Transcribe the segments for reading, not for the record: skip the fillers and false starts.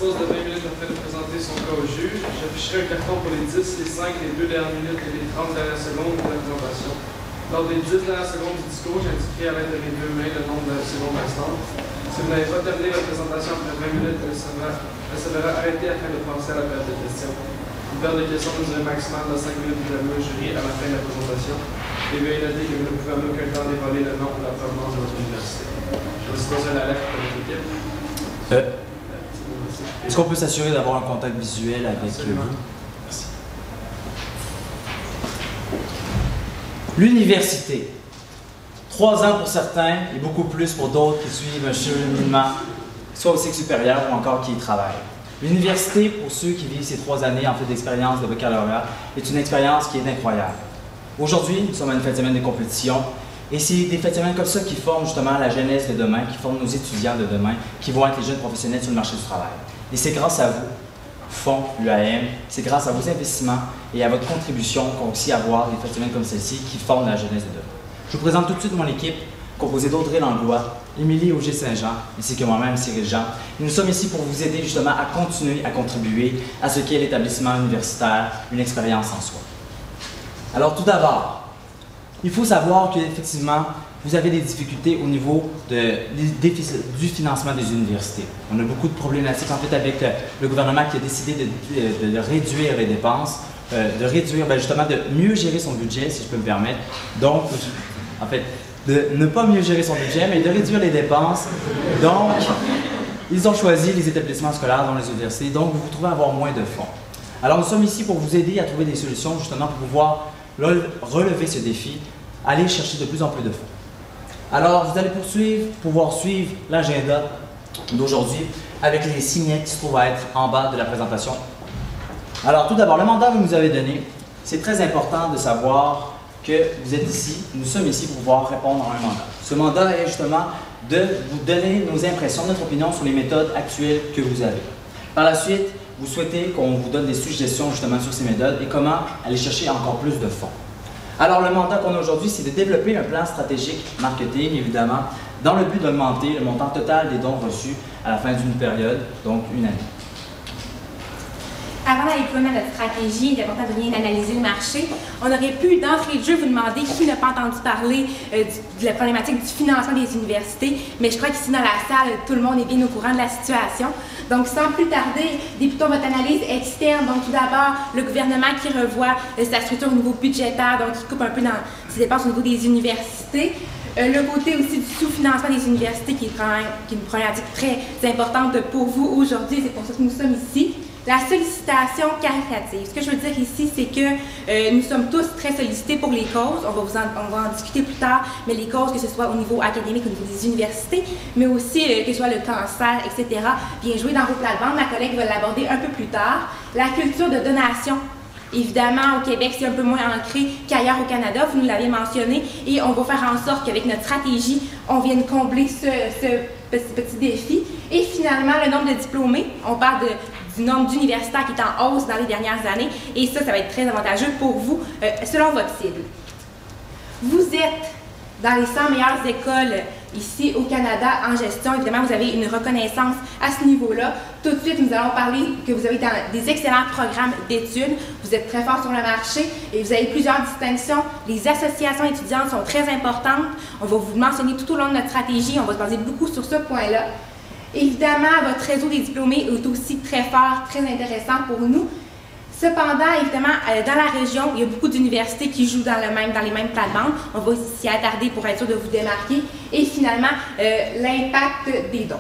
dispose de 20 minutes afin de présenter son cas au juge. J'afficherai un carton pour les 10, les 5, les 2 dernières minutes et les 30 dernières secondes de la présentation. Lors des 10 dernières secondes du discours, j'indiquerai à l'aide de mes deux mains le nombre de secondes restantes. Si vous n'avez pas terminé la présentation après 20 minutes, elle sera arrêtée afin de passer à la période de questions. Une période de questions nous un maximum de 5 minutes de au jury à la fin de la présentation. Et veuillez noter que vous ne pouvez en aucun temps dévoiler le nom ou la provenance de votre université. Je vous dispose à la lettre pour votre équipe. Est-ce qu'on peut s'assurer d'avoir un contact visuel avec vous? Merci. L'université. 3 ans pour certains et beaucoup plus pour d'autres qui suivent un cheminement, soit au cycle supérieur ou encore qui y travaillent. L'université, pour ceux qui vivent ces 3 années en fait d'expérience de baccalauréat, est une expérience qui est incroyable. Aujourd'hui, nous sommes à une fin de semaine de compétition et c'est des fins de semaine comme ça qui forment justement la jeunesse de demain, qui forment nos étudiants de demain, qui vont être les jeunes professionnels sur le marché du travail. Et c'est grâce à vous, Fonds l'UAM, c'est grâce à vos investissements et à votre contribution qu'on réussit à avoir des fins de semaine comme celle-ci qui forment la jeunesse de demain. Je vous présente tout de suite mon équipe, composée d'Audrey Langlois, Émilie Auger-Saint-Jean, ainsi que moi-même, Cyril Jean. Et nous sommes ici pour vous aider justement à continuer à contribuer à ce qu'est l'établissement universitaire, une expérience en soi. Alors tout d'abord, il faut savoir qu'effectivement, vous avez des difficultés au niveau du financement des universités. On a beaucoup de problématiques en fait avec le gouvernement qui a décidé de réduire les dépenses, justement de mieux gérer son budget, si je peux me permettre. Donc, en fait, de ne pas mieux gérer son budget, mais de réduire les dépenses. Donc, ils ont choisi les établissements scolaires dans les universités, donc vous vous trouvez à avoir moins de fonds. Alors, nous sommes ici pour vous aider à trouver des solutions justement pour pouvoir relever ce défi, aller chercher de plus en plus de fonds. Alors, vous allez pouvoir suivre l'agenda d'aujourd'hui avec les signets qui se trouvent à être en bas de la présentation. Alors, tout d'abord, le mandat que vous nous avez donné, c'est très important de savoir que vous êtes ici, nous sommes ici pour pouvoir répondre à un mandat. Ce mandat est justement de vous donner nos impressions, notre opinion sur les méthodes actuelles que vous avez. Par la suite, vous souhaitez qu'on vous donne des suggestions justement sur ces méthodes et comment aller chercher encore plus de fonds. Alors, le mandat qu'on a aujourd'hui, c'est de développer un plan stratégique marketing, évidemment, dans le but d'augmenter le montant total des dons reçus à la fin d'une période, donc une année. Avant le déploiement de notre stratégie, il est important de bien analyser le marché. On aurait pu, d'entrée de jeu, vous demander qui n'a pas entendu parler de la problématique du financement des universités, mais je crois qu'ici dans la salle, tout le monde est bien au courant de la situation. Donc, sans plus tarder, débutons votre analyse externe. Donc, tout d'abord, le gouvernement qui revoit sa structure au niveau budgétaire, donc qui coupe un peu dans ses dépenses au niveau des universités. Le côté aussi du sous-financement des universités, qui est une problématique très importante pour vous aujourd'hui, c'est pour ça que nous sommes ici. La sollicitation caritative. Ce que je veux dire ici, c'est que nous sommes tous très sollicités pour les causes. On va en discuter plus tard, mais les causes, que ce soit au niveau académique, au niveau des universités, mais aussi que ce soit le cancer, etc. Bien joué dans vos plates-bandes. Ma collègue va l'aborder un peu plus tard. La culture de donation. Évidemment, au Québec, c'est un peu moins ancré qu'ailleurs au Canada, vous nous l'avez mentionné, et on va faire en sorte qu'avec notre stratégie, on vienne combler ce petit défi. Et finalement, le nombre de diplômés, on parle du nombre d'universitaires qui est en hausse dans les dernières années, et ça va être très avantageux pour vous, selon votre cible. Vous êtes dans les 100 meilleures écoles ici au Canada en gestion. Évidemment, vous avez une reconnaissance à ce niveau-là. Tout de suite, nous allons parler que vous avez dans des excellents programmes d'études. Vous êtes très fort sur le marché et vous avez plusieurs distinctions. Les associations étudiantes sont très importantes. On va vous mentionner tout au long de notre stratégie. On va se baser beaucoup sur ce point-là. Évidemment, votre réseau des diplômés est aussi très fort, très intéressant pour nous. Cependant, évidemment, dans la région, il y a beaucoup d'universités qui jouent dans les mêmes plates-bandes. On va s'y attarder pour être sûr de vous démarquer. Et finalement, l'impact des dons.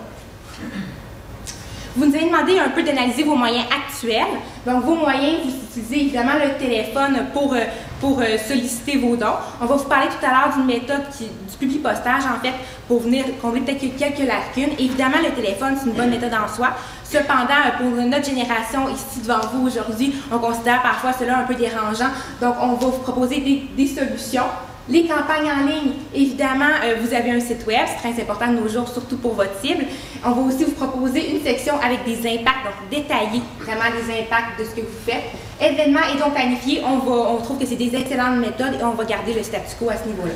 Vous nous avez demandé un peu d'analyser vos moyens actuels. Donc, vos moyens, vous utilisez évidemment le téléphone pour solliciter vos dons. On va vous parler tout à l'heure d'une méthode du publipostage, en fait, pour venir combler peut-être quelques lacunes. Évidemment, le téléphone, c'est une bonne méthode en soi. Cependant, pour notre génération ici devant vous aujourd'hui, on considère parfois cela un peu dérangeant. Donc, on va vous proposer des solutions. Les campagnes en ligne, évidemment, vous avez un site web, c'est très important de nos jours, surtout pour votre cible. On va aussi vous proposer une section avec des impacts, donc détailler vraiment les impacts de ce que vous faites. Événements et donc planifiés, on trouve que c'est des excellentes méthodes et on va garder le statu quo à ce niveau-là.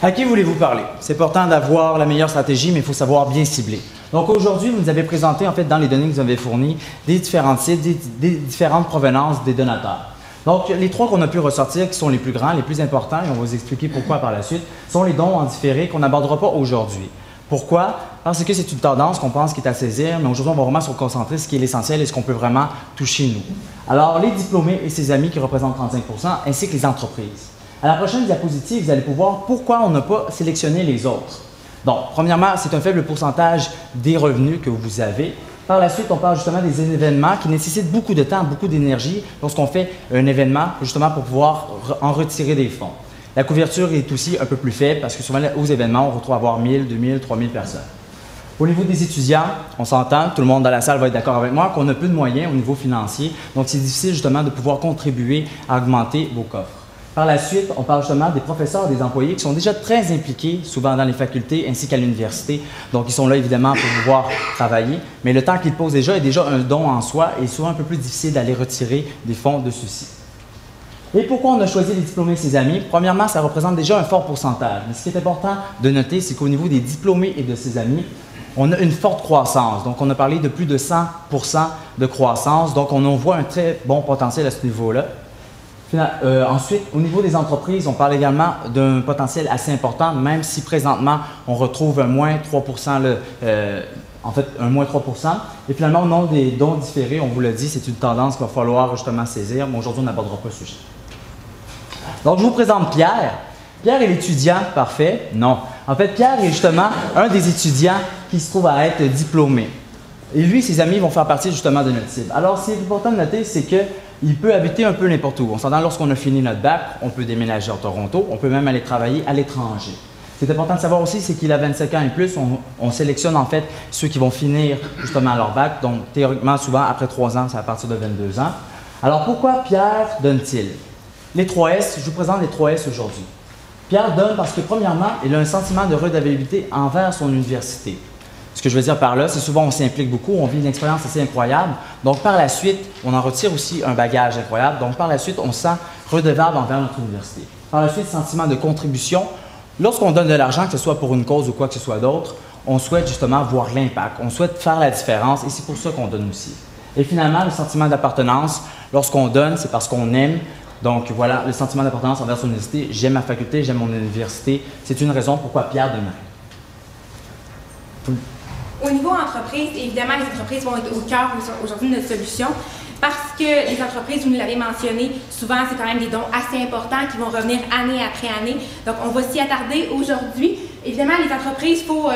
À qui voulez-vous parler? C'est important d'avoir la meilleure stratégie, mais il faut savoir bien cibler. Donc aujourd'hui, vous nous avez présenté en fait dans les données que vous avez fournies des différents sites, des différentes provenances des donateurs. Donc les trois qu'on a pu ressortir, qui sont les plus grands, les plus importants, et on va vous expliquer pourquoi par la suite, sont les dons en différé qu'on n'abordera pas aujourd'hui. Pourquoi? Parce que c'est une tendance qu'on pense qui est à saisir, mais aujourd'hui on va vraiment se concentrer sur ce qui est l'essentiel et ce qu'on peut vraiment toucher nous. Alors les diplômés et ses amis qui représentent 35%, ainsi que les entreprises. À la prochaine diapositive, vous allez pouvoir voir pourquoi on n'a pas sélectionné les autres. Donc, premièrement, c'est un faible pourcentage des revenus que vous avez. Par la suite, on parle justement des événements qui nécessitent beaucoup de temps, beaucoup d'énergie lorsqu'on fait un événement, justement pour pouvoir en retirer des fonds. La couverture est aussi un peu plus faible parce que souvent aux événements, on retrouve avoir 1000, 2000, 3000 personnes. Au niveau des étudiants, on s'entend, tout le monde dans la salle va être d'accord avec moi, qu'on a peu de moyens au niveau financier. Donc, c'est difficile justement de pouvoir contribuer à augmenter vos coffres. Par la suite, on parle justement des professeurs et des employés qui sont déjà très impliqués, souvent dans les facultés ainsi qu'à l'université. Donc, ils sont là évidemment pour pouvoir travailler, mais le temps qu'ils posent déjà est déjà un don en soi et souvent un peu plus difficile d'aller retirer des fonds de ceux-ci. Et pourquoi on a choisi les diplômés et ses amis? Premièrement, ça représente déjà un fort pourcentage. Mais ce qui est important de noter, c'est qu'au niveau des diplômés et de ses amis, on a une forte croissance. Donc, on a parlé de plus de 100% de croissance. Donc, on en voit un très bon potentiel à ce niveau-là. Ensuite, au niveau des entreprises, on parle également d'un potentiel assez important, même si présentement, on retrouve un moins 3%, en fait, un moins 3%. Et finalement, au nom des dons différés, on vous l'a dit, c'est une tendance qu'il va falloir justement saisir, mais aujourd'hui, on n'abordera pas ce sujet. Donc, je vous présente Pierre. Pierre est l'étudiant parfait? Non. En fait, Pierre est justement un des étudiants qui se trouve à être diplômé. Et lui et ses amis vont faire partie justement de notre cible. Alors, ce qui est important de noter, c'est qu'il peut habiter un peu n'importe où. On s'entend, lorsqu'on a fini notre bac, on peut déménager à Toronto, on peut même aller travailler à l'étranger. Ce qui est important de savoir aussi, c'est qu'il a 25 ans et plus. On sélectionne en fait ceux qui vont finir justement leur bac. Donc, théoriquement, souvent, après 3 ans, c'est à partir de 22 ans. Alors, pourquoi Pierre donne-t-il? Les 3 S, je vous présente les 3 S aujourd'hui. Pierre donne parce que, premièrement, il a un sentiment de redevabilité envers son université. Ce que je veux dire par là, c'est souvent on s'implique beaucoup, on vit une expérience assez incroyable. Donc, par la suite, on en retire aussi un bagage incroyable. Donc, par la suite, on se sent redevable envers notre université. Par la suite, sentiment de contribution. Lorsqu'on donne de l'argent, que ce soit pour une cause ou quoi que ce soit d'autre, on souhaite justement voir l'impact, on souhaite faire la différence et c'est pour ça qu'on donne aussi. Et finalement, le sentiment d'appartenance, lorsqu'on donne, c'est parce qu'on aime. Donc voilà, le sentiment d'appartenance envers son université, j'aime ma faculté, j'aime mon université. C'est une raison pourquoi Pierre donnerait. Au niveau entreprise, évidemment, les entreprises vont être au cœur aujourd'hui de notre solution parce que les entreprises, vous nous l'avez mentionné, souvent, c'est quand même des dons assez importants qui vont revenir année après année. Donc, on va s'y attarder aujourd'hui. Évidemment, les entreprises, faut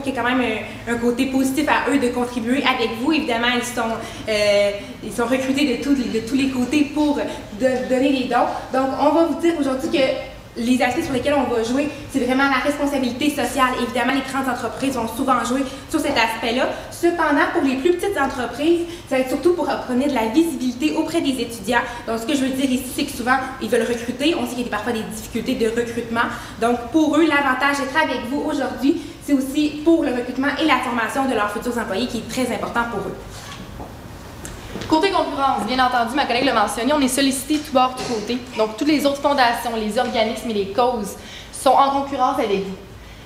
qu'il y ait quand même un côté positif à eux de contribuer avec vous. Évidemment, ils sont recrutés de tous les côtés pour donner des dons. Donc, on va vous dire aujourd'hui que les aspects sur lesquels on va jouer, c'est vraiment la responsabilité sociale. Évidemment, les grandes entreprises vont souvent jouer sur cet aspect-là. Cependant, pour les plus petites entreprises, ça va être surtout pour obtenir de la visibilité auprès des étudiants. Donc, ce que je veux dire ici, c'est que souvent, ils veulent recruter. On sait qu'il y a parfois des difficultés de recrutement. Donc, pour eux, l'avantage d'être avec vous aujourd'hui, c'est aussi pour le recrutement et la formation de leurs futurs employés qui est très important pour eux. Côté concurrence, bien entendu, ma collègue l'a mentionné, on est sollicité tout bord, tout côté. Donc, toutes les autres fondations, les organismes et les causes sont en concurrence avec vous.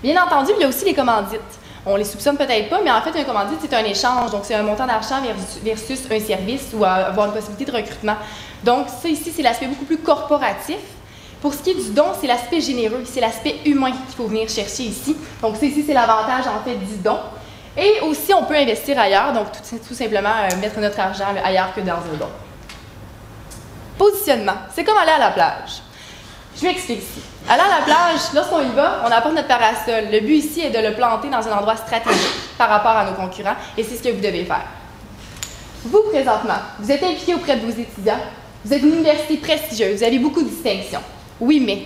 Bien entendu, il y a aussi les commandites. On les soupçonne peut-être pas, mais en fait, un commandite, c'est un échange. Donc, c'est un montant d'argent versus un service ou avoir une possibilité de recrutement. Donc, ça ici, c'est l'aspect beaucoup plus corporatif. Pour ce qui est du don, c'est l'aspect généreux, c'est l'aspect humain qu'il faut venir chercher ici. Donc, ça ici, c'est l'avantage en fait du don. Et aussi, on peut investir ailleurs, donc tout simplement mettre notre argent ailleurs que dans un don. Positionnement, c'est comme aller à la plage. Je m'explique ici. Aller à la plage, lorsqu'on y va, on apporte notre parasol. Le but ici est de le planter dans un endroit stratégique par rapport à nos concurrents, et c'est ce que vous devez faire. Vous, présentement, vous êtes impliqué auprès de vos étudiants, vous êtes une université prestigieuse, vous avez beaucoup de distinctions. Oui, mais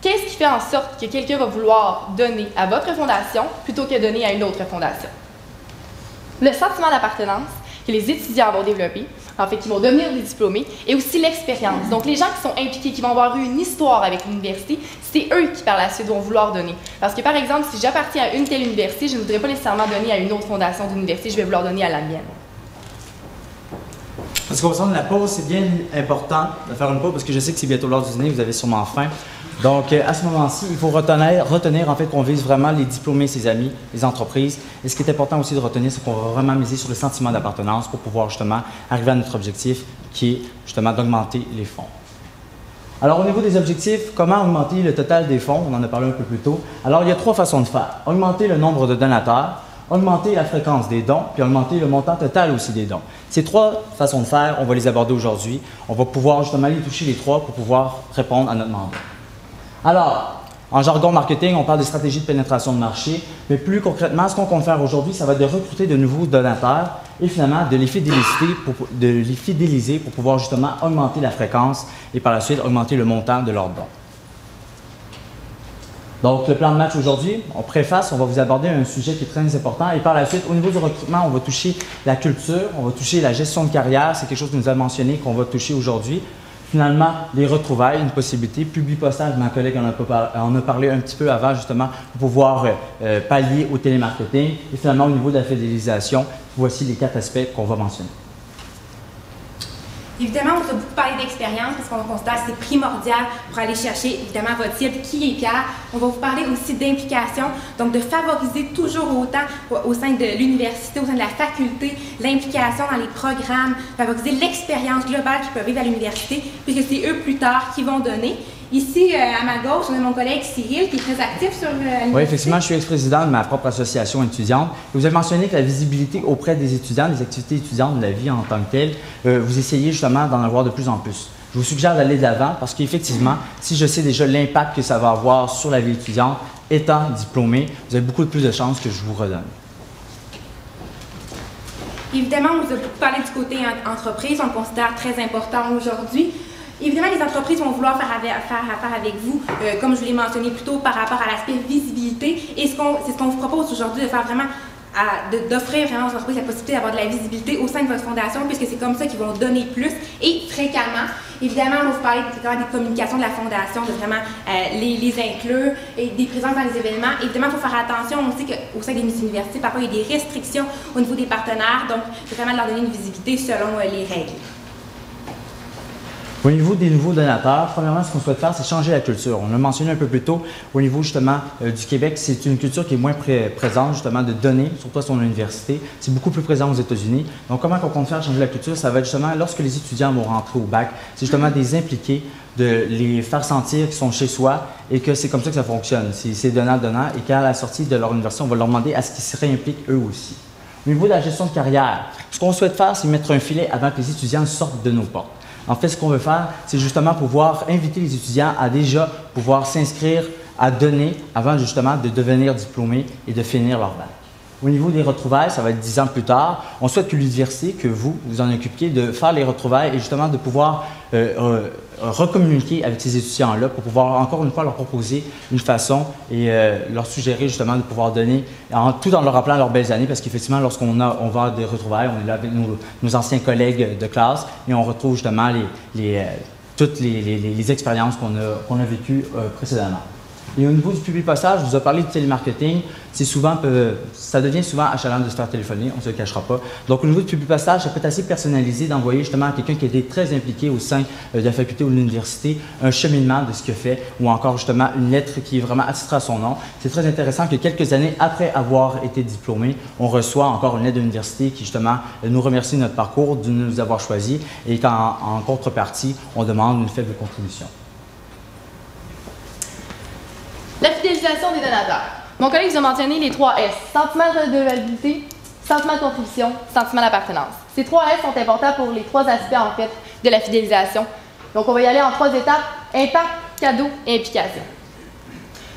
qu'est-ce qui fait en sorte que quelqu'un va vouloir donner à votre fondation plutôt que donner à une autre fondation? Le sentiment d'appartenance que les étudiants vont développer, en fait, qui vont devenir des diplômés, et aussi l'expérience. Donc, les gens qui sont impliqués, qui vont avoir eu une histoire avec l'université, c'est eux qui, par la suite, vont vouloir donner. Parce que, par exemple, si j'appartiens à une telle université, je ne voudrais pas nécessairement donner à une autre fondation d'université, je vais vouloir donner à la mienne. En ce qui concerne la pause, c'est bien important de faire une pause parce que je sais que c'est bientôt l'heure du dîner, vous avez sûrement faim. Donc, à ce moment-ci, il faut retenir en fait qu'on vise vraiment les diplômés, ses amis, les entreprises. Et ce qui est important aussi de retenir, c'est qu'on va vraiment miser sur le sentiment d'appartenance pour pouvoir justement arriver à notre objectif qui est justement d'augmenter les fonds. Alors, au niveau des objectifs, comment augmenter le total des fonds? On en a parlé un peu plus tôt. Alors, il y a 3 façons de faire. Augmenter le nombre de donateurs, augmenter la fréquence des dons, puis augmenter le montant total aussi des dons. Ces 3 façons de faire, on va les aborder aujourd'hui. On va pouvoir justement les toucher les 3 pour pouvoir répondre à notre mandat. Alors, en jargon marketing, on parle de stratégie de pénétration de marché, mais plus concrètement, ce qu'on compte faire aujourd'hui, ça va être de recruter de nouveaux donateurs et finalement de les fidéliser pour pouvoir justement augmenter la fréquence et par la suite augmenter le montant de leurs dons. Donc, le plan de match aujourd'hui, en préface, on va vous aborder un sujet qui est très important et par la suite, au niveau du recrutement, on va toucher la culture, on va toucher la gestion de carrière, c'est quelque chose que nous a mentionné qu'on va toucher aujourd'hui. Finalement, les retrouvailles, une possibilité. Publipostage, ma collègue en a parlé un petit peu avant, justement, pour pouvoir pallier au télémarketing. Et finalement, au niveau de la fidélisation, voici les 4 aspects qu'on va mentionner. Évidemment, on a beaucoup parlé d'expérience parce qu'on considère que c'est primordial pour aller chercher évidemment votre cible qui est Pierre. On va vous parler aussi d'implication, donc de favoriser toujours autant au sein de l'université, au sein de la faculté, l'implication dans les programmes, favoriser l'expérience globale qu'ils peuvent vivre à l'université, puisque c'est eux plus tard qui vont donner. Ici, à ma gauche, on a mon collègue Cyril qui est très actif sur l'université. Oui, effectivement, je suis ex-président de ma propre association étudiante. Vous avez mentionné que la visibilité auprès des étudiants, des activités étudiantes de la vie en tant que telle, vous essayez justement d'en avoir de plus en plus. Je vous suggère d'aller de l'avant parce qu'effectivement, si je sais déjà l'impact que ça va avoir sur la vie étudiante, étant diplômé, vous avez beaucoup plus de chances que je vous redonne. Évidemment, on vous a beaucoup parlé du côté entreprise, on le considère très important aujourd'hui. Évidemment, les entreprises vont vouloir faire affaire avec vous, comme je vous l'ai mentionné plus tôt, par rapport à l'aspect visibilité. Et c'est ce qu'on vous propose aujourd'hui, de faire vraiment, d'offrir vraiment aux entreprises la possibilité d'avoir de la visibilité au sein de votre fondation, puisque c'est comme ça qu'ils vont donner plus et fréquemment. Évidemment, on va vous parler des communications de la fondation, de vraiment les inclure et des présences dans les événements. Évidemment, il faut faire attention. On sait qu'au sein des universités, parfois, il y a des restrictions au niveau des partenaires, donc vraiment leur donner une visibilité selon les règles. Au niveau des nouveaux donateurs, premièrement, ce qu'on souhaite faire, c'est changer la culture. On l'a mentionné un peu plus tôt, au niveau justement du Québec, c'est une culture qui est moins présente justement de donner, surtout à son université. C'est beaucoup plus présent aux États-Unis. Donc, comment on compte faire changer la culture? Ça va être justement, lorsque les étudiants vont rentrer au bac, c'est justement de les impliquer, de les faire sentir qu'ils sont chez soi et que c'est comme ça que ça fonctionne. C'est donnant-donnant et qu'à la sortie de leur université, on va leur demander à ce qu'ils se réimpliquent eux aussi. Au niveau de la gestion de carrière, ce qu'on souhaite faire, c'est mettre un filet avant que les étudiants sortent de nos portes. En fait, ce qu'on veut faire, c'est justement pouvoir inviter les étudiants à déjà pouvoir s'inscrire, à donner avant justement de devenir diplômés et de finir leur bac. Au niveau des retrouvailles, ça va être 10 ans plus tard. On souhaite que l'université, que vous en occupiez, de faire les retrouvailles et justement de pouvoir recommuniquer avec ces étudiants-là pour pouvoir encore une fois leur proposer une façon et leur suggérer justement de pouvoir donner, tout en leur rappelant leurs belles années, parce qu'effectivement, lorsqu'on va à des retrouvailles, on est là avec nos anciens collègues de classe et on retrouve justement toutes les expériences qu'on a vécues précédemment. Et au niveau du publipostage, je vous ai parlé du télémarketing. Ça devient souvent achalant de se faire téléphoner, on ne se le cachera pas. Donc, au niveau du publipostage, ça peut être assez personnalisé d'envoyer justement à quelqu'un qui a été très impliqué au sein de la faculté ou de l'université un cheminement de ce qu'il fait ou encore justement une lettre qui est vraiment attitrée à son nom. C'est très intéressant que quelques années après avoir été diplômé, on reçoit encore une lettre de l'université qui justement nous remercie de notre parcours, de nous avoir choisis et qu'en contrepartie, on demande une faible contribution. La fidélisation des donateurs. Mon collègue vous a mentionné les 3 S. Sentiment de redevabilité, sentiment de contribution, sentiment d'appartenance. Ces 3 S sont importants pour les 3 aspects en fait de la fidélisation. Donc on va y aller en 3 étapes, impact, cadeau et implication.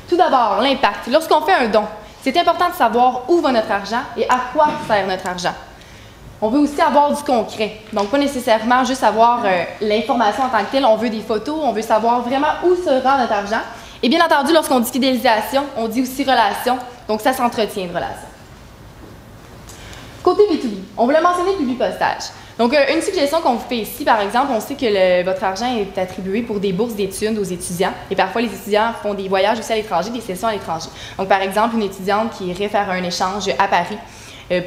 Tout d'abord, l'impact. Lorsqu'on fait un don, c'est important de savoir où va notre argent et à quoi sert notre argent. On veut aussi avoir du concret, donc pas nécessairement juste avoir l'information en tant que telle. On veut des photos, on veut savoir vraiment où se rend notre argent. Et bien entendu, lorsqu'on dit fidélisation, on dit aussi relation, donc ça s'entretient de relation. Côté B2B, on voulait mentionner le publipostage. Donc, une suggestion qu'on vous fait ici, par exemple, on sait que votre argent est attribué pour des bourses d'études aux étudiants. Et parfois, les étudiants font des voyages aussi à l'étranger, des sessions à l'étranger. Donc, par exemple, une étudiante qui irait faire un échange à Paris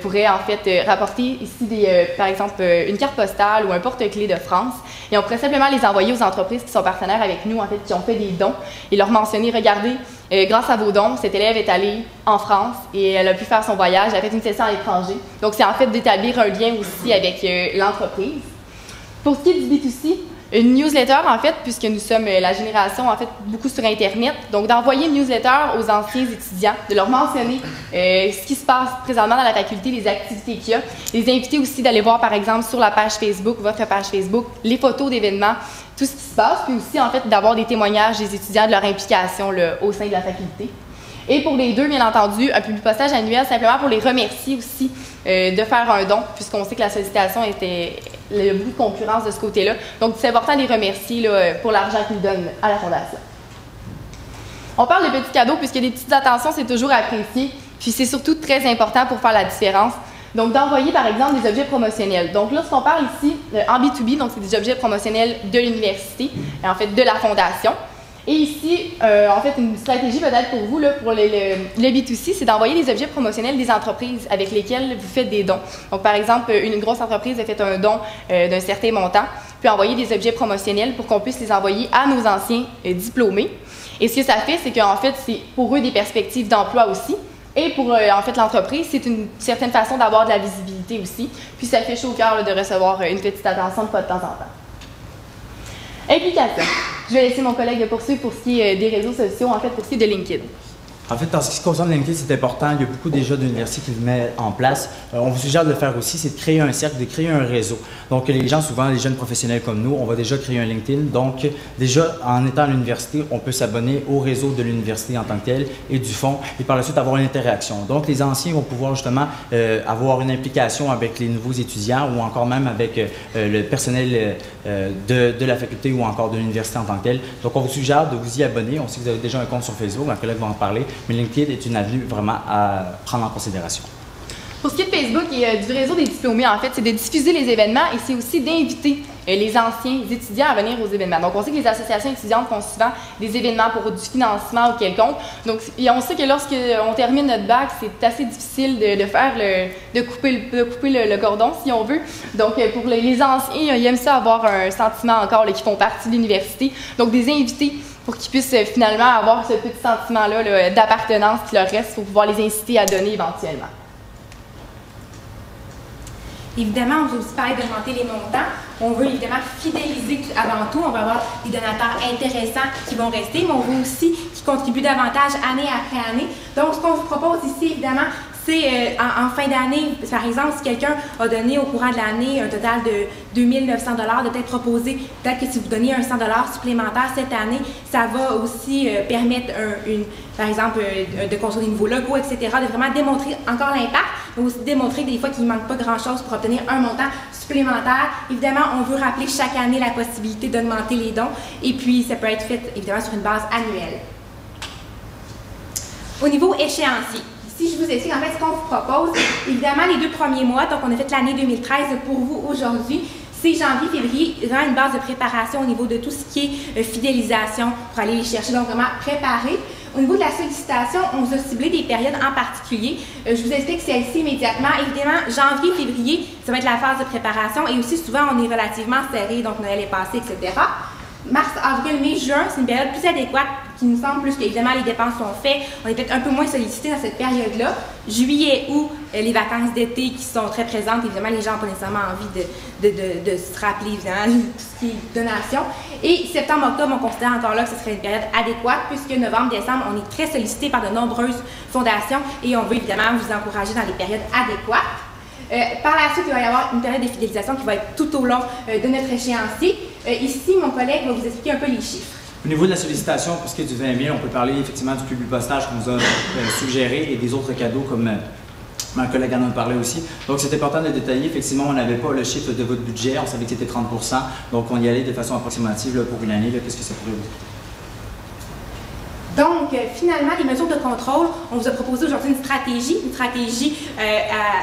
pourraient en fait rapporter ici, par exemple, une carte postale ou un porte-clés de France. Et on pourrait simplement les envoyer aux entreprises qui sont partenaires avec nous, en fait, qui ont fait des dons, et leur mentionner, regardez, grâce à vos dons, cette élève est allée en France et elle a pu faire son voyage, elle a fait une session à l'étranger. Donc, c'est en fait d'établir un lien aussi avec l'entreprise. Pour ce qui est du B2C, une newsletter, en fait, puisque nous sommes la génération, en fait, beaucoup sur Internet, donc d'envoyer une newsletter aux anciens étudiants, de leur mentionner ce qui se passe présentement dans la faculté, les activités qu'il y a, les inviter aussi d'aller voir, par exemple, sur la page Facebook, votre page Facebook, les photos d'événements, tout ce qui se passe, puis aussi, en fait, d'avoir des témoignages des étudiants de leur implication au sein de la faculté. Et pour les deux, bien entendu, un public postage annuel, simplement pour les remercier aussi de faire un don, puisqu'on sait que la sollicitation il y a beaucoup de concurrence de ce côté-là. Donc, c'est important de les remercier là, pour l'argent qu'ils donnent à la Fondation. On parle de petits cadeaux, puisque des petites attentions, c'est toujours apprécié, puis c'est surtout très important pour faire la différence. Donc, d'envoyer, par exemple, des objets promotionnels. Donc, lorsqu'on parle ici en B2B, donc c'est des objets promotionnels de l'université, en fait, de la Fondation. Et ici, en fait, une stratégie peut-être pour vous, là, pour le B2C, c'est d'envoyer des objets promotionnels des entreprises avec lesquelles vous faites des dons. Donc, par exemple, une grosse entreprise a fait un don d'un certain montant, puis envoyer des objets promotionnels pour qu'on puisse les envoyer à nos anciens diplômés. Et ce que ça fait, c'est qu'en fait, c'est pour eux des perspectives d'emploi aussi. Et pour, en fait, l'entreprise, c'est une certaine façon d'avoir de la visibilité aussi. Puis, ça fait chaud au cœur là, de recevoir une petite attention de pas de temps en temps. Implication. Je vais laisser mon collègue poursuivre pour ce qui est des réseaux sociaux, en fait, pour ce qui est de LinkedIn. En fait, en ce qui concerne LinkedIn, c'est important. Il y a beaucoup déjà d'universités qui le mettent en place. On vous suggère de le faire aussi, c'est de créer un cercle, de créer un réseau. Donc, les gens, souvent, les jeunes professionnels comme nous, on va déjà créer un LinkedIn. Donc, déjà, en étant à l'université, on peut s'abonner au réseau de l'université en tant que tel et du fond, et par la suite avoir une interaction. Donc, les anciens vont pouvoir justement avoir une implication avec les nouveaux étudiants ou encore même avec le personnel de la faculté ou encore de l'université en tant que tel. Donc, on vous suggère de vous y abonner. On sait que vous avez déjà un compte sur Facebook, ma collègue va en parler. Mais LinkedIn est une avenue vraiment à prendre en considération. Pour ce qui est de Facebook et du réseau des diplômés, en fait, c'est de diffuser les événements et c'est aussi d'inviter les anciens étudiants à venir aux événements. Donc, on sait que les associations étudiantes font souvent des événements pour du financement ou quelconque. Donc, et on sait que lorsqu'on termine notre bac, c'est assez difficile de couper le cordon, si on veut. Donc, pour les anciens, ils aiment ça avoir un sentiment encore qui font partie de l'université. Donc, des invités pour qu'ils puissent finalement avoir ce petit sentiment-là d'appartenance qui leur reste pour pouvoir les inciter à donner éventuellement. Évidemment, on veut aussi parler d'augmenter les montants. On veut évidemment fidéliser avant tout. On va avoir des donateurs intéressants qui vont rester, mais on veut aussi qu'ils contribuent davantage année après année. Donc, ce qu'on vous propose ici, évidemment, c'est en fin d'année, par exemple, si quelqu'un a donné au courant de l'année un total de 2 900 $, de peut-être proposer, peut-être que si vous donnez un 100 $ supplémentaire cette année, ça va aussi permettre, par exemple, de construire des nouveaux logos, etc., de vraiment démontrer encore l'impact, mais aussi démontrer des fois qu'il ne manque pas grand-chose pour obtenir un montant supplémentaire. Évidemment, on veut rappeler chaque année la possibilité d'augmenter les dons, et puis ça peut être fait, évidemment, sur une base annuelle. Au niveau échéancier, si je vous explique en fait ce qu'on vous propose, évidemment les 2 premiers mois, donc on a fait l'année 2013 pour vous aujourd'hui, c'est janvier, février, vraiment une base de préparation au niveau de tout ce qui est fidélisation pour aller les chercher, donc vraiment préparer. Au niveau de la sollicitation, on vous a ciblé des périodes en particulier. Je vous explique celle-ci immédiatement. Évidemment, janvier, février, ça va être la phase de préparation et aussi souvent on est relativement serré, donc Noël est passé, etc. Mars, avril, mai, juin, c'est une période plus adéquate qui nous semble, plus qu'évidemment les dépenses sont faites. On est peut-être un peu moins sollicité dans cette période-là. Juillet, août, les vacances d'été qui sont très présentes. Évidemment, les gens n'ont pas nécessairement envie de se rappeler, évidemment, tout ce qui est donation. Et septembre, octobre, on considère encore là que ce serait une période adéquate puisque novembre, décembre, on est très sollicité par de nombreuses fondations et on veut évidemment vous encourager dans les périodes adéquates. Par la suite, il va y avoir une période de fidélisation qui va être tout au long de notre échéancier. Ici, mon collègue va vous expliquer un peu les chiffres. Au niveau de la sollicitation, pour ce qui est du 20 000, on peut parler effectivement du public postage qu'on nous a suggéré et des autres cadeaux comme ma collègue en a parlé aussi. Donc, c'est important de détailler. Effectivement, on n'avait pas le chiffre de votre budget. On savait que c'était 30 %. Donc, on y allait de façon approximative là, pour une année. Qu'est-ce que ça pourrait vous dire? Donc, Donc, finalement, les mesures de contrôle, on vous a proposé aujourd'hui une stratégie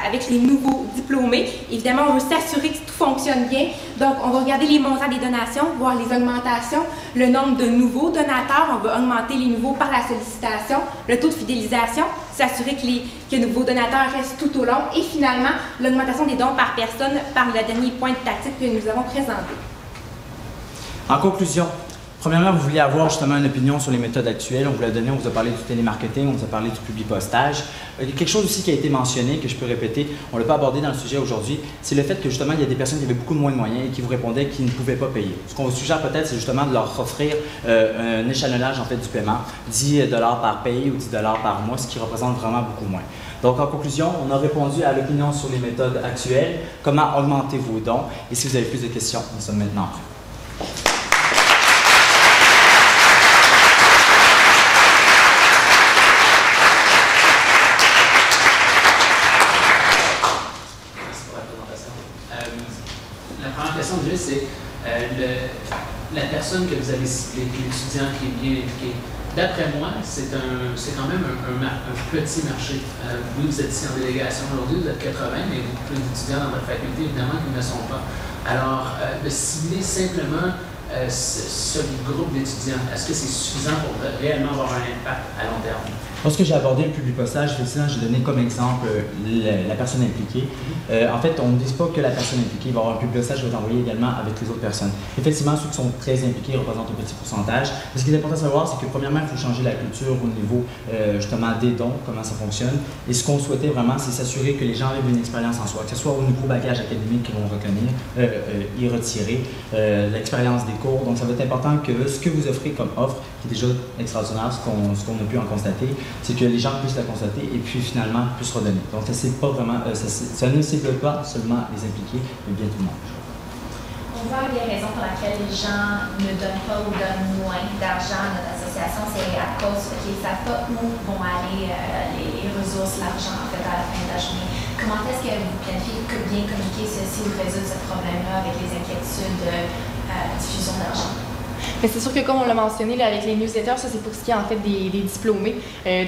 avec les nouveaux diplômés. Évidemment, on veut s'assurer que tout fonctionne bien. Donc, on va regarder les montants des donations, voir les augmentations, le nombre de nouveaux donateurs. On va augmenter les nouveaux par la sollicitation, le taux de fidélisation, s'assurer que les nouveaux donateurs restent tout au long et finalement, l'augmentation des dons par personne par le dernier point de tactique que nous avons présenté. En conclusion, premièrement, vous vouliez avoir justement une opinion sur les méthodes actuelles. On vous l'a donné, on vous a parlé du télémarketing, on vous a parlé du publipostage. Quelque chose aussi qui a été mentionné, que je peux répéter, on ne l'a pas abordé dans le sujet aujourd'hui, c'est le fait que justement, il y a des personnes qui avaient beaucoup moins de moyens et qui vous répondaient qu'ils ne pouvaient pas payer. Ce qu'on vous suggère peut-être, c'est justement de leur offrir un échelonnage en fait du paiement, 10 $ par paye ou 10 $ par mois, ce qui représente vraiment beaucoup moins. Donc, en conclusion, on a répondu à l'opinion sur les méthodes actuelles, comment augmenter vos dons. Et si vous avez plus de questions, nous sommes maintenant prêts. La première question que j'ai, c'est la personne que vous avez ciblée, l'étudiant qui est bien impliqué. D'après moi, c'est quand même un petit marché. Vous êtes ici en délégation aujourd'hui, vous êtes 80, mais il y a beaucoup d'étudiants dans votre faculté, évidemment, qui ne le sont pas. Alors, de cibler simplement ce groupe d'étudiants, est-ce que c'est suffisant pour réellement avoir un impact à long terme? Lorsque j'ai abordé le publipostage, effectivement, j'ai donné comme exemple la personne impliquée. En fait, on ne dit pas que la personne impliquée va avoir un publipostage qui va être envoyé également avec les autres personnes. Effectivement, ceux qui sont très impliqués représentent un petit pourcentage. Mais ce qui est important de savoir, c'est que premièrement, il faut changer la culture au niveau justement des dons, comment ça fonctionne. Et ce qu'on souhaitait vraiment, c'est s'assurer que les gens aient une expérience en soi, que ce soit au niveau bagage académique qu'ils vont retenir, y retirer, l'expérience des cours. Donc, ça va être important que ce que vous offrez comme offre, qui est déjà extraordinaire, ce qu'on a pu en constater, c'est que les gens puissent la constater et puis finalement puissent redonner. Donc ça ne cible pas seulement les impliqués, mais bien tout le monde. On voit les raisons pour lesquelles les gens ne donnent pas ou donnent moins d'argent à notre association, c'est à cause qu'ils ne savent pas où vont aller les ressources, l'argent en fait à la fin de la journée. Comment est-ce que vous planifiez de bien communiquer ceci ou résoudre ce problème-là avec les inquiétudes de diffusion d'argent? Mais c'est sûr que comme on l'a mentionné là, avec les newsletters, ça c'est pour ce qui est en fait des diplômés.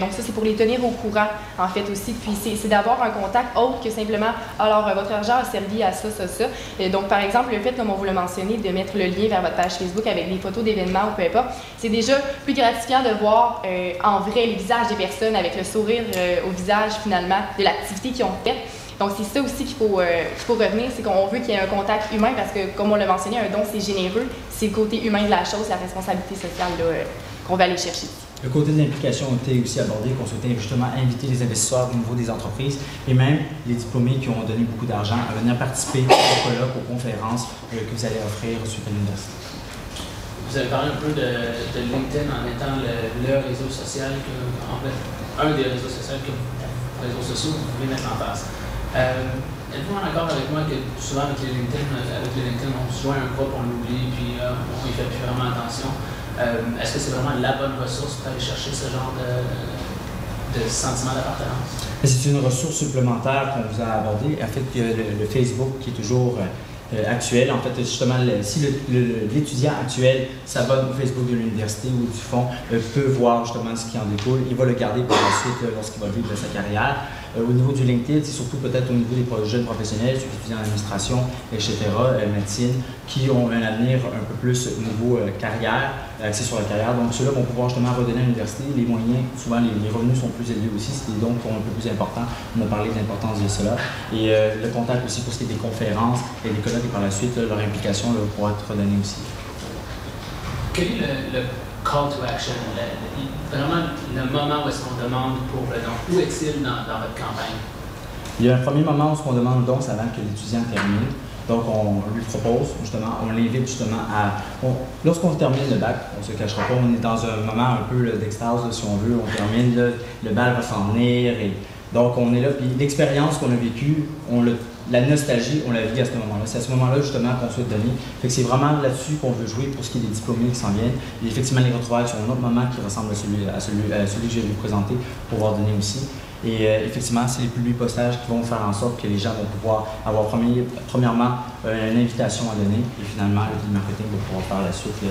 Donc ça c'est pour les tenir au courant en fait aussi. Puis c'est d'avoir un contact autre que simplement alors votre argent a servi à ça. Donc par exemple le fait, comme on vous l'a mentionné, de mettre le lien vers votre page Facebook avec des photos d'événements ou peu importe, c'est déjà plus gratifiant de voir en vrai les visages des personnes avec le sourire au visage finalement de l'activité qu'ils ont faite. Donc, c'est ça aussi qu'il faut revenir, c'est qu'on veut qu'il y ait un contact humain parce que, comme on l'a mentionné, un don, c'est généreux. C'est le côté humain de la chose, la responsabilité sociale qu'on va aller chercher. Le côté de l'implication a été aussi abordé, qu'on souhaitait justement inviter les investisseurs au niveau des entreprises et même les diplômés qui ont donné beaucoup d'argent à venir participer aux colloques, aux conférences que vous allez offrir suite à l'université. Vous avez parlé un peu de LinkedIn en étant le réseau social, un des réseaux sociaux que vous voulez mettre en place. Êtes-vous en accord avec moi que souvent avec le LinkedIn, on se joint un groupe, on l'oublie, puis on n'y fait plus vraiment attention. Est-ce que c'est vraiment la bonne ressource pour aller chercher ce genre de sentiment d'appartenance? C'est une ressource supplémentaire qu'on vous a abordée. En fait, il y a le Facebook qui est toujours actuel. En fait, justement, si l'étudiant actuel s'abonne au Facebook de l'université ou du fonds, peut voir justement ce qui en découle. Il va le garder par la suite lorsqu'il va vivre sa carrière. Au niveau du LinkedIn, c'est surtout peut-être au niveau des jeunes professionnels, ceux qui étudient en administration, etc., médecine, qui ont un avenir un peu plus au niveau carrière, axé sur la carrière. Donc, ceux-là vont pouvoir justement redonner à l'université. Les moyens, souvent les revenus sont plus élevés aussi, c'est des dons qui sont un peu plus importants. On a parlé de l'importance de cela. Et le contact aussi pour ce qui est des conférences et des colloques et par la suite, leur implication pourra être redonnée aussi. Quel est le call to action, vraiment le moment où est-ce qu'on demande pour le don? Où est-il dans votre campagne? Il y a un premier moment où on demande le don, c'est avant que l'étudiant termine. Donc, on lui propose, justement, on l'invite justement à... Lorsqu'on termine le bac, on ne se cachera pas, on est dans un moment un peu d'extase, si on veut, on termine, le bal va s'en venir, et donc on est là, puis l'expérience qu'on a vécue, la nostalgie, on la vit à ce moment-là. C'est à ce moment-là, justement, qu'on souhaite donner. Fait que c'est vraiment là-dessus qu'on veut jouer pour ce qui est des diplômés qui s'en viennent. Et effectivement, les retrouvailles sur un autre moment qui ressemble à celui que je vais vous présenter pour pouvoir donner aussi. Et effectivement, c'est les publics postages qui vont faire en sorte que les gens vont pouvoir avoir premièrement une invitation à donner et finalement le télémarketing va pouvoir faire la suite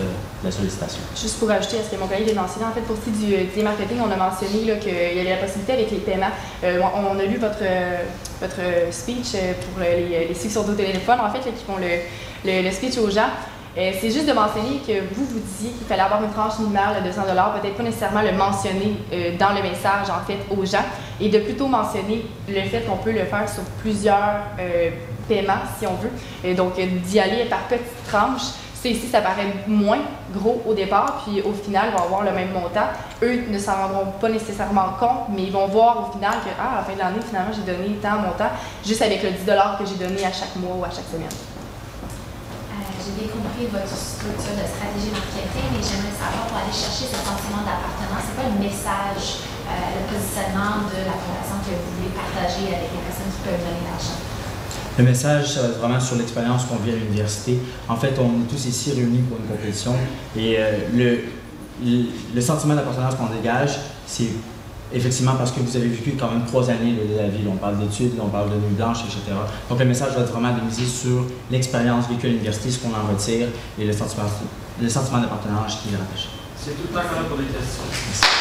la sollicitation. Juste pour ajouter à ce que mon collègue vient de mentionner, en fait, pour ce qui est du télémarketing, on a mentionné qu'il y avait la possibilité avec les paiements. On a lu votre speech pour les ceux qui sont au téléphone, en fait, là, qui font le speech aux gens. C'est juste de mentionner que vous disiez qu'il fallait avoir une tranche minimale de 200 $, peut-être pas nécessairement le mentionner dans le message en fait aux gens, et de plutôt mentionner le fait qu'on peut le faire sur plusieurs paiements si on veut, et donc d'y aller par petites tranches. Ici, ça paraît moins gros au départ, puis au final, ils vont avoir le même montant. Eux ne s'en rendront pas nécessairement compte, mais ils vont voir au final que à la fin de l'année, finalement, j'ai donné tant montant, juste avec le 10 $ que j'ai donné à chaque mois ou à chaque semaine. J'ai bien compris votre structure de stratégie marketing, mais j'aimerais savoir, pour aller chercher ce sentiment d'appartenance, c'est quoi le message, le positionnement de la fondation que vous voulez partager avec les personnes qui peuvent donner l'argent? Le message, ça va être vraiment sur l'expérience qu'on vit à l'université. En fait, on est tous ici réunis pour une compétition et le sentiment d'appartenance qu'on dégage, c'est effectivement parce que vous avez vécu quand même 3 années de la vie. On parle d'études, on parle de nuit blanche, etc. Donc le message va être vraiment de miser sur l'expérience vécue à l'université, ce qu'on en retire et le sentiment d'appartenance qui est rattaché. C'est tout le temps quand même pour des questions. Merci.